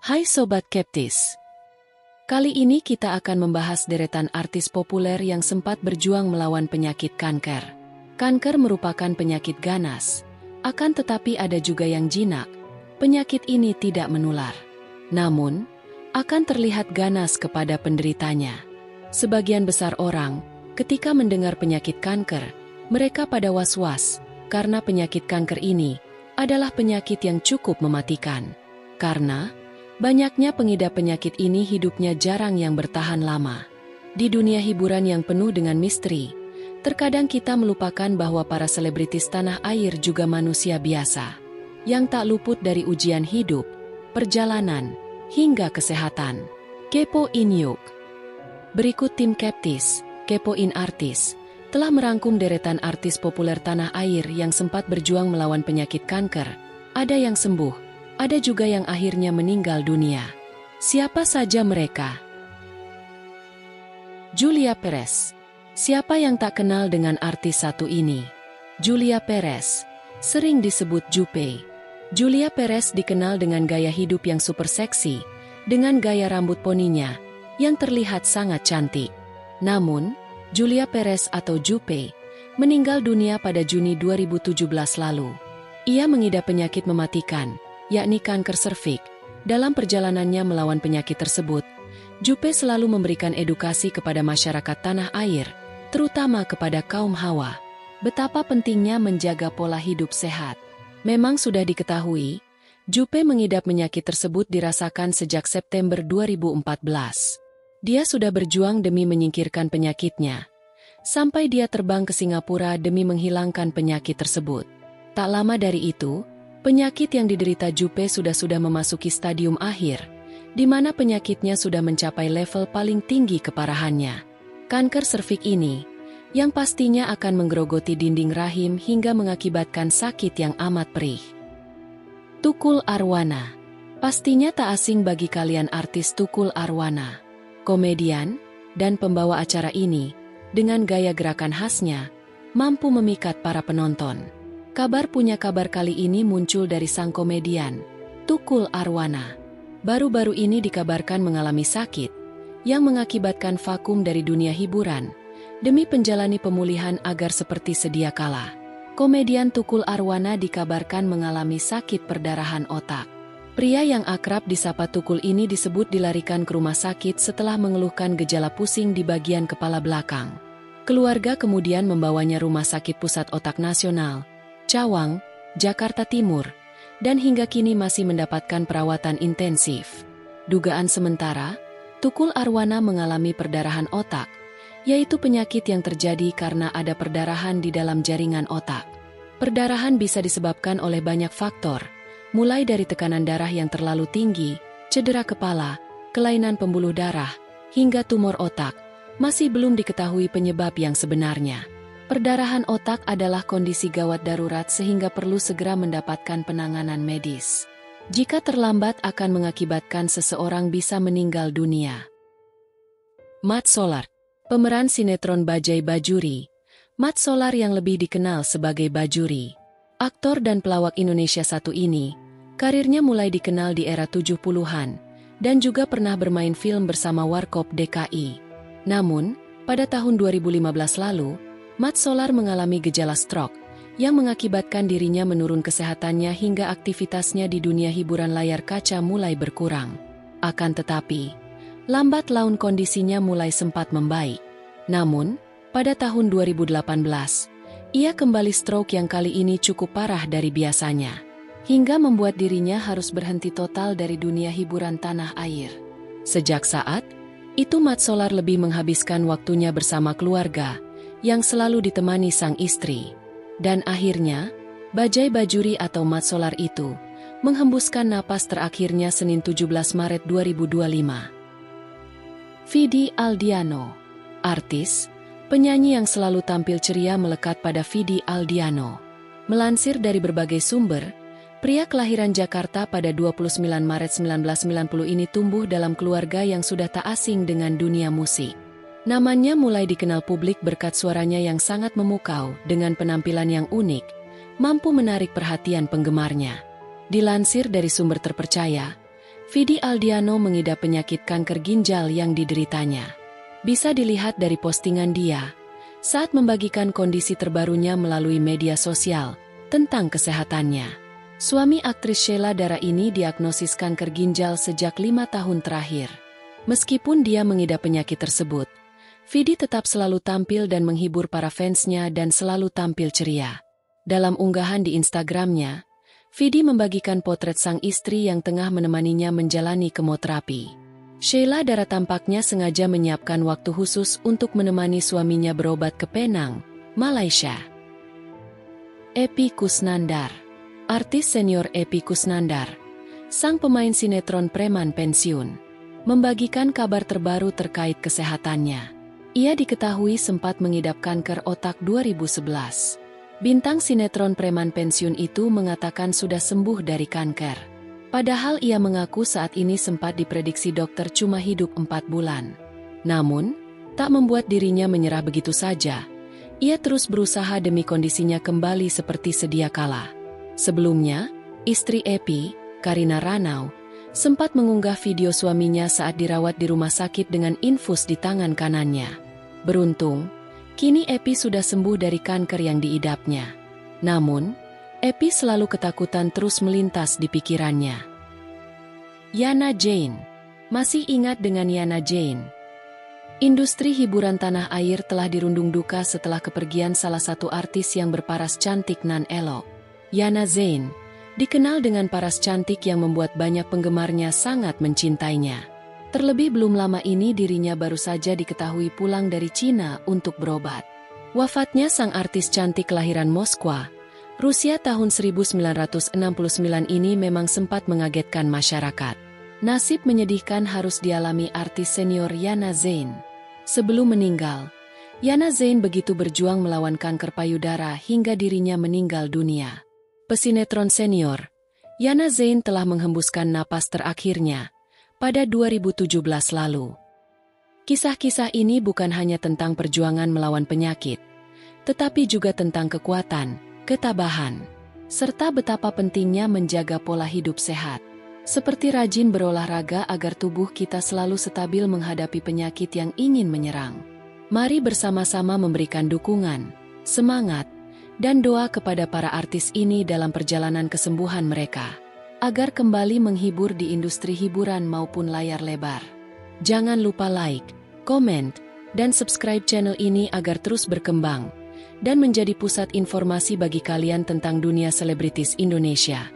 Hai Sobat Skeptis. Kali ini kita akan membahas deretan artis populer yang sempat berjuang melawan penyakit kanker. Kanker merupakan penyakit ganas, akan tetapi ada juga yang jinak. Penyakit ini tidak menular, namun akan terlihat ganas kepada penderitanya. Sebagian besar orang, ketika mendengar penyakit kanker, mereka pada was-was, karena penyakit kanker ini adalah penyakit yang cukup mematikan. Karena banyaknya pengidap penyakit ini hidupnya jarang yang bertahan lama. Di dunia hiburan yang penuh dengan misteri, terkadang kita melupakan bahwa para selebritis tanah air juga manusia biasa, yang tak luput dari ujian hidup, perjalanan, hingga kesehatan. Kepoin yuk! Berikut tim Skeptis, Kepoin Artis, telah merangkum deretan artis populer tanah air yang sempat berjuang melawan penyakit kanker. Ada yang sembuh, ada juga yang akhirnya meninggal dunia. Siapa saja mereka? Julia Perez. Siapa yang tak kenal dengan artis satu ini? Julia Perez, sering disebut Jupe. Julia Perez dikenal dengan gaya hidup yang super seksi, dengan gaya rambut poninya yang terlihat sangat cantik. Namun, Julia Perez atau Jupe meninggal dunia pada Juni 2017 lalu. Ia mengidap penyakit mematikan, yakni kanker serviks. Dalam perjalanannya melawan penyakit tersebut, Jupe selalu memberikan edukasi kepada masyarakat tanah air, terutama kepada kaum hawa, betapa pentingnya menjaga pola hidup sehat. Memang sudah diketahui, Jupe mengidap penyakit tersebut dirasakan sejak September 2014. Dia sudah berjuang demi menyingkirkan penyakitnya, sampai dia terbang ke Singapura demi menghilangkan penyakit tersebut. Tak lama dari itu, penyakit yang diderita Jupe sudah memasuki stadium akhir, di mana penyakitnya sudah mencapai level paling tinggi keparahannya. Kanker serviks ini, yang pastinya akan menggerogoti dinding rahim hingga mengakibatkan sakit yang amat perih. Tukul Arwana. Pastinya tak asing bagi kalian artis Tukul Arwana. Komedian dan pembawa acara ini, dengan gaya gerakan khasnya, mampu memikat para penonton. Kabar kali ini muncul dari sang komedian, Tukul Arwana. Baru-baru ini dikabarkan mengalami sakit, yang mengakibatkan vakum dari dunia hiburan, demi menjalani pemulihan agar seperti sedia kala. Komedian Tukul Arwana dikabarkan mengalami sakit perdarahan otak. Pria yang akrab disapa Tukul ini disebut dilarikan ke rumah sakit setelah mengeluhkan gejala pusing di bagian kepala belakang. Keluarga kemudian membawanya Rumah Sakit Pusat Otak Nasional, Cawang, Jakarta Timur, dan hingga kini masih mendapatkan perawatan intensif. Dugaan sementara, Tukul Arwana mengalami perdarahan otak, yaitu penyakit yang terjadi karena ada perdarahan di dalam jaringan otak. Perdarahan bisa disebabkan oleh banyak faktor, mulai dari tekanan darah yang terlalu tinggi, cedera kepala, kelainan pembuluh darah, hingga tumor otak. Masih belum diketahui penyebab yang sebenarnya. Perdarahan otak adalah kondisi gawat darurat sehingga perlu segera mendapatkan penanganan medis. Jika terlambat akan mengakibatkan seseorang bisa meninggal dunia. Mat Solar, pemeran sinetron Bajaj Bajuri. Mat Solar yang lebih dikenal sebagai Bajuri. Aktor dan pelawak Indonesia satu ini, karirnya mulai dikenal di era 70-an, dan juga pernah bermain film bersama Warkop DKI. Namun, pada tahun 2015 lalu, Mat Solar mengalami gejala stroke, yang mengakibatkan dirinya menurun kesehatannya hingga aktivitasnya di dunia hiburan layar kaca mulai berkurang. Akan tetapi, lambat laun kondisinya mulai sempat membaik. Namun, pada tahun 2018, ia kembali stroke yang kali ini cukup parah dari biasanya, hingga membuat dirinya harus berhenti total dari dunia hiburan tanah air. Sejak saat itu Mat Solar lebih menghabiskan waktunya bersama keluarga, yang selalu ditemani sang istri. Dan akhirnya, Bajaj Bajuri atau Mat Solar itu menghembuskan napas terakhirnya Senin 17 Maret 2025. Vidi Aldiano. Artis, penyanyi yang selalu tampil ceria melekat pada Vidi Aldiano. Melansir dari berbagai sumber, pria kelahiran Jakarta pada 29 Maret 1990 ini tumbuh dalam keluarga yang sudah tak asing dengan dunia musik. Namanya mulai dikenal publik berkat suaranya yang sangat memukau dengan penampilan yang unik, mampu menarik perhatian penggemarnya. Dilansir dari sumber terpercaya, Vidi Aldiano mengidap penyakit kanker ginjal yang dideritanya. Bisa dilihat dari postingan dia saat membagikan kondisi terbarunya melalui media sosial tentang kesehatannya. Suami aktris Sheila Dara ini diagnosis kanker ginjal sejak 5 tahun terakhir. Meskipun dia mengidap penyakit tersebut, Vidi tetap selalu tampil dan menghibur para fansnya dan selalu tampil ceria. Dalam unggahan di Instagramnya, Vidi membagikan potret sang istri yang tengah menemaninya menjalani kemoterapi. Sheila Dara tampaknya sengaja menyiapkan waktu khusus untuk menemani suaminya berobat ke Penang, Malaysia. Epy Kusnandar. Artis senior Epy Kusnandar, sang pemain sinetron preman pensiun, membagikan kabar terbaru terkait kesehatannya. Ia diketahui sempat mengidap kanker otak 2011. Bintang sinetron preman pensiun itu mengatakan sudah sembuh dari kanker. Padahal ia mengaku saat ini sempat diprediksi dokter cuma hidup 4 bulan. Namun, tak membuat dirinya menyerah begitu saja. Ia terus berusaha demi kondisinya kembali seperti sedia kala. Sebelumnya, istri Epy, Karina Ranau, sempat mengunggah video suaminya saat dirawat di rumah sakit dengan infus di tangan kanannya. Beruntung, kini Epy sudah sembuh dari kanker yang diidapnya. Namun, Epy selalu ketakutan terus melintas di pikirannya. Yana Jane. Masih ingat dengan Yana Jane? Industri hiburan tanah air telah dirundung duka setelah kepergian salah satu artis yang berparas cantik nan elok. Yana Jane, dikenal dengan paras cantik yang membuat banyak penggemarnya sangat mencintainya. Terlebih belum lama ini dirinya baru saja diketahui pulang dari Cina untuk berobat. Wafatnya sang artis cantik kelahiran Moskwa, Rusia tahun 1969 ini memang sempat mengagetkan masyarakat. Nasib menyedihkan harus dialami artis senior Yana Jane. Sebelum meninggal, Yana Jane begitu berjuang melawan kanker payudara hingga dirinya meninggal dunia. Pesinetron senior, Yana Jane telah menghembuskan napas terakhirnya pada 2017 lalu. Kisah-kisah ini bukan hanya tentang perjuangan melawan penyakit, tetapi juga tentang kekuatan, ketabahan, serta betapa pentingnya menjaga pola hidup sehat. Seperti rajin berolahraga agar tubuh kita selalu stabil menghadapi penyakit yang ingin menyerang. Mari bersama-sama memberikan dukungan, semangat, dan doa kepada para artis ini dalam perjalanan kesembuhan mereka, agar kembali menghibur di industri hiburan maupun layar lebar. Jangan lupa like, komen, dan subscribe channel ini agar terus berkembang dan menjadi pusat informasi bagi kalian tentang dunia selebritis Indonesia.